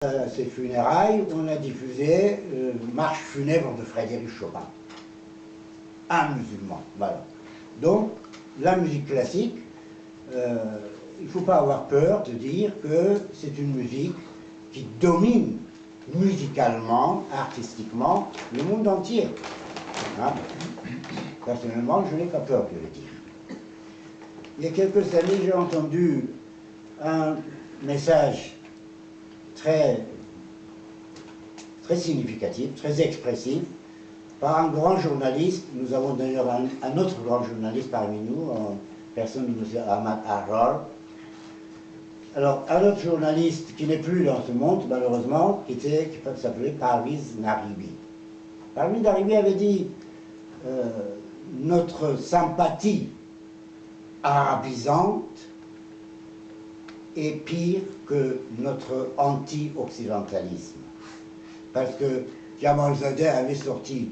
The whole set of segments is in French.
À ses funérailles, on a diffusé Marche funèbre de Frédéric Chopin. Un musulman, voilà. Donc, la musique classique, il ne faut pas avoir peur de dire que c'est une musique qui domine musicalement, artistiquement, le monde entier. Hein? Personnellement, je n'ai pas peur de le dire. Il y a quelques années, j'ai entendu un message très significatif, très expressif, par un grand journaliste. Nous avons d'ailleurs un autre grand journaliste parmi nous, en personne de M. Ahmad Harrar. Alors, un autre journaliste qui n'est plus dans ce monde, malheureusement, qui s'appelait Parviz Naribi. Parviz Naribi avait dit notre sympathie arabisante est pire que notre anti-occidentalisme. Parce que Jamal Zadeh avait sorti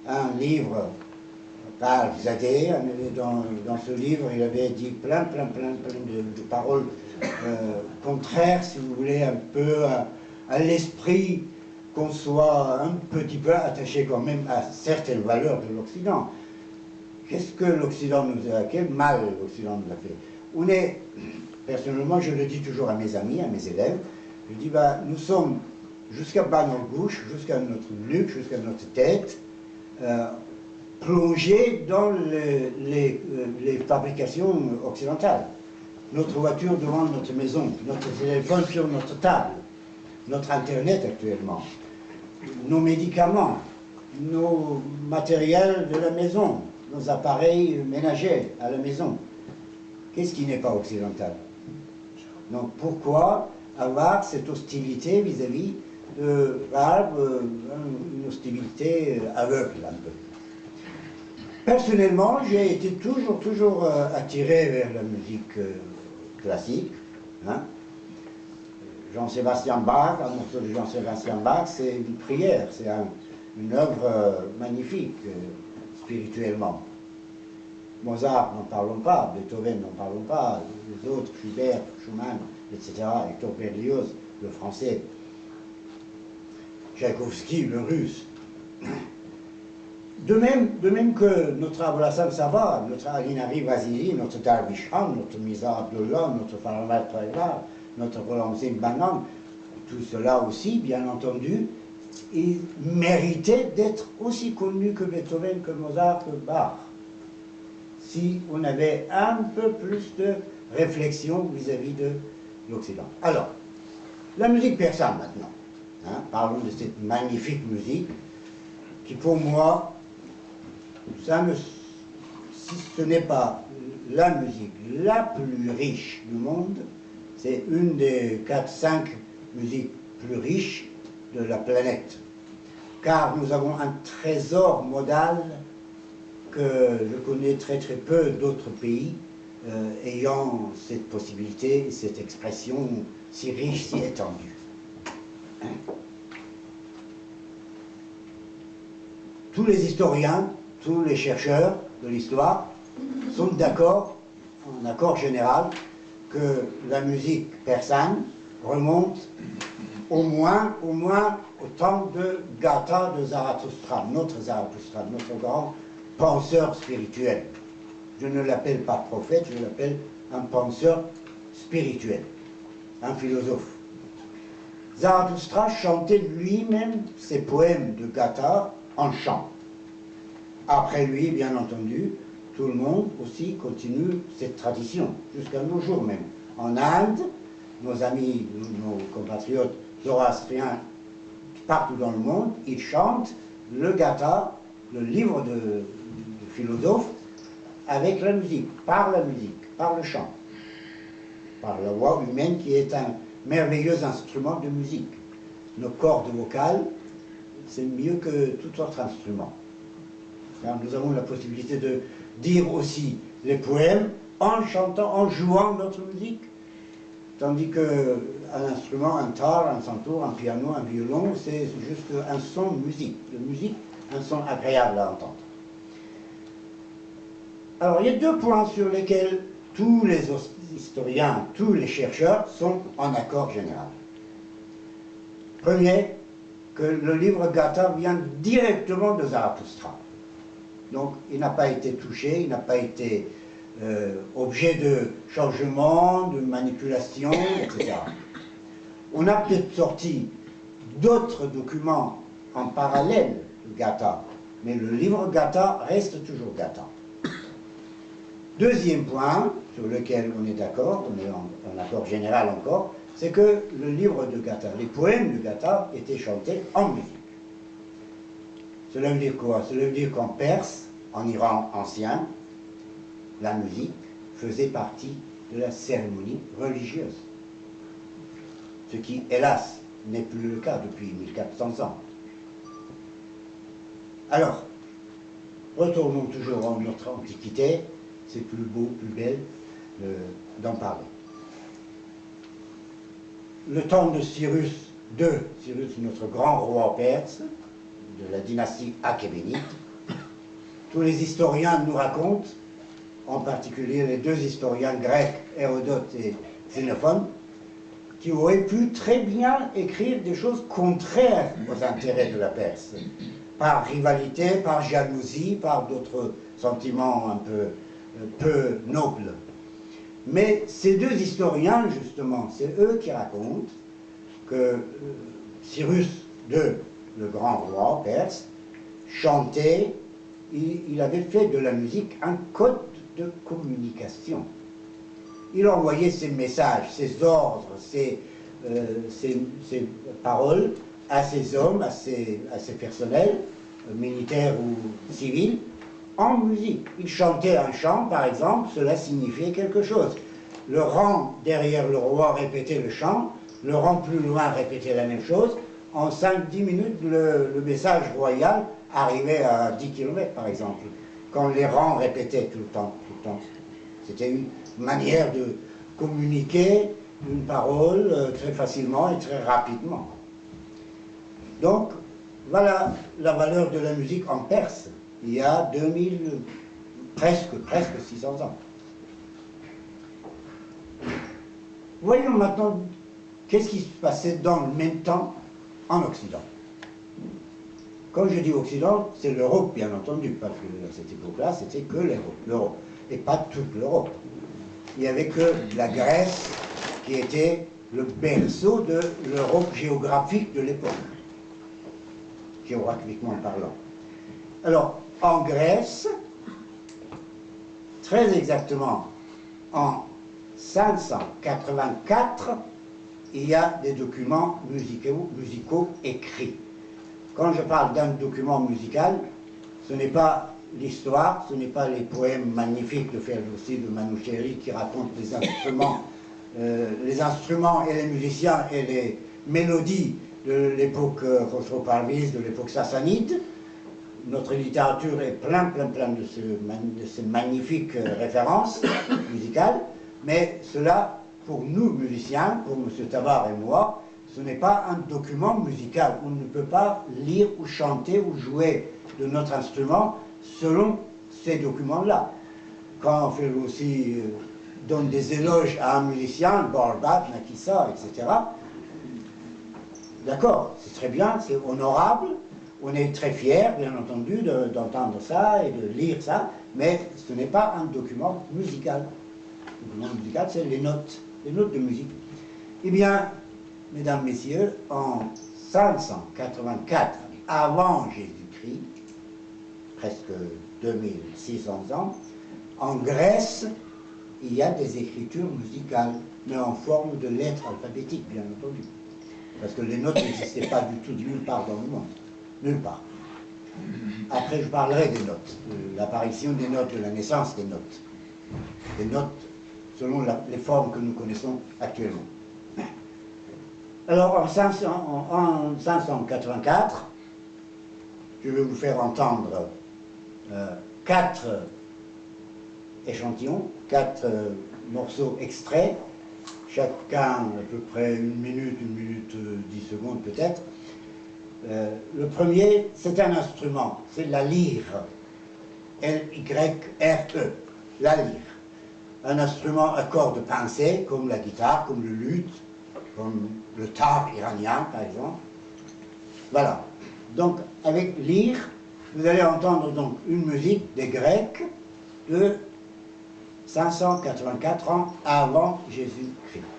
un livre par Zadeh. Dans ce livre, il avait dit plein de paroles contraires, si vous voulez, un peu à l'esprit qu'on soit un petit peu attaché quand même à certaines valeurs de l'Occident. Qu'est-ce que l'Occident nous a fait? Quel mal l'Occident nous a fait? On est, personnellement, je le dis toujours à mes amis, à mes élèves, je dis, bah, nous sommes jusqu'à bas notre bouche, jusqu'à notre nuque, jusqu'à notre tête, plongés dans les fabrications occidentales. Notre voiture devant notre maison, notre téléphone sur notre table, notre Internet actuellement, nos médicaments, nos matériels de la maison, nos appareils ménagers à la maison. Qu'est-ce qui n'est pas occidental? Donc pourquoi avoir cette hostilité vis-à-vis de l'arabe, une hostilité aveugle un peu? Personnellement, j'ai été toujours attiré vers la musique classique. Hein? Jean-Sébastien Bach, un morceau de Jean-Sébastien Bach, c'est une prière, c'est une œuvre magnifique spirituellement. Mozart, n'en parlons pas, Beethoven, n'en parlons pas, les autres, Schubert, Schumann, etc., Hector Berlioz, le français, Tchaïkovski, le russe. De même que notre Abulassan Sava, notre Alinari Vasili, notre Darwish Khan, notre Misa Abdullah, notre Faramat Traïla, notre Rolamzin Banan, tout cela aussi, bien entendu, il méritait d'être aussi connu que Beethoven, que Mozart, que Bach. Si on avait un peu plus de réflexion vis-à-vis de l'Occident. Alors, la musique persane maintenant. Hein, parlons de cette magnifique musique qui, pour moi, si ce n'est pas la musique la plus riche du monde, c'est une des 4-5 musiques plus riches de la planète. Car nous avons un trésor modal que je connais très peu d'autres pays ayant cette possibilité, cette expression si riche, si étendue. Hein? Tous les historiens, tous les chercheurs de l'histoire sont d'accord, en accord général, que la musique persane remonte au moins au temps de Gata de Zarathustra, notre grand penseur spirituel. Je ne l'appelle pas prophète, je l'appelle un penseur spirituel, un philosophe. Zarathustra chantait lui-même ses poèmes de Gata en chant. Après lui, bien entendu, tout le monde aussi continue cette tradition, jusqu'à nos jours même. En Inde, nos amis, nos compatriotes zoroastriens, partout dans le monde, ils chantent le Gata, le livre de philosophe, avec la musique, par le chant, par la voix humaine qui est un merveilleux instrument de musique. Nos cordes vocales, c'est mieux que tout autre instrument. Car nous avons la possibilité de dire aussi les poèmes en chantant, en jouant notre musique. Tandis qu'un instrument, un tar, un santour, un piano, un violon, c'est juste un son de musique. Un son agréable à entendre. Alors, il y a 2 points sur lesquels tous les historiens, tous les chercheurs sont en accord général. Premier, que le livre Gatha vient directement de Zarathustra. Donc il n'a pas été touché, il n'a pas été objet de changement, de manipulation, etc. On a peut-être sorti d'autres documents en parallèle de Gatha, mais le livre Gatha reste toujours Gatha. Deuxième point, sur lequel on est d'accord, on est en accord général encore, c'est que le livre de Gatha, les poèmes de Gatha étaient chantés en musique. Cela veut dire quoi? Cela veut dire qu'en Perse, en Iran ancien, la musique faisait partie de la cérémonie religieuse. Ce qui, hélas, n'est plus le cas depuis 1400 ans. Alors, retournons toujours en notre Antiquité, c'est plus beau, plus belle d'en parler. Le temps de Cyrus II, Cyrus notre grand roi perse, de la dynastie achéménide, tous les historiens nous racontent, en particulier les deux historiens grecs, Hérodote et Xénophon, qui auraient pu très bien écrire des choses contraires aux intérêts de la Perse, par rivalité, par jalousie, par d'autres sentiments un peu nobles. Mais ces deux historiens, justement, c'est eux qui racontent que Cyrus II, le grand roi perse, chantait, il avait fait de la musique un code de communication. Il envoyait ses messages, ses ordres, ses paroles à ses hommes, à ses personnels, militaires ou civils, en musique. Il chantait un chant, par exemple, cela signifiait quelque chose. Le rang derrière le roi répétait le chant, le rang plus loin répétait la même chose. En 5-10 minutes, le message royal arrivait à 10 km, par exemple, quand les rangs répétaient tout le temps. C'était une manière de communiquer une parole très facilement et très rapidement. Donc, voilà la valeur de la musique en Perse, il y a presque 600 ans. Voyons maintenant qu'est-ce qui se passait dans le même temps en Occident. Quand je dis Occident, c'est l'Europe, bien entendu, parce que à cette époque-là, c'était que l'Europe, et pas toute l'Europe. Il n'y avait que la Grèce qui était le berceau de l'Europe géographique de l'époque, géographiquement parlant. Alors, en Grèce, très exactement en 584, il y a des documents musicaux écrits. Quand je parle d'un document musical, ce n'est pas l'histoire, ce n'est pas les poèmes magnifiques de Ferdowsi, de Manoucheri qui racontent les instruments et les musiciens et les mélodies de l'époque Khosrow Parviz, de l'époque sassanide. Notre littérature est plein de ces magnifiques références musicales, mais cela, pour nous musiciens, pour M. Tabar et moi, ce n'est pas un document musical. On ne peut pas lire ou chanter ou jouer de notre instrument selon ces documents-là. Quand Ferdowsi donne des éloges à un musicien, Borbat, Nakissa, etc., d'accord, c'est très bien, c'est honorable, on est très fiers, bien entendu, d'entendre ça et de lire ça, mais ce n'est pas un document musical. Le document musical, c'est les notes de musique. Eh bien, mesdames, messieurs, en 584, avant Jésus-Christ, presque 2600 ans, en Grèce, il y a des écritures musicales, mais en forme de lettres alphabétiques, bien entendu. Parce que les notes n'existaient pas du tout nulle part dans le monde. Nulle part. Après, je parlerai des notes, de l'apparition des notes, de la naissance des notes. Des notes selon les formes que nous connaissons actuellement. Alors, en 584, je vais vous faire entendre 4 échantillons, 4 morceaux extraits, chacun à peu près 1 minute, 10 secondes peut-être. Le premier, c'est un instrument, c'est la lyre, L-Y-R-E, la lyre. Un instrument à cordes pincées, comme la guitare, comme le luth, comme le tar iranien par exemple. Voilà. Donc, avec lyre, vous allez entendre donc une musique des Grecs de 584 ans avant Jésus-Christ.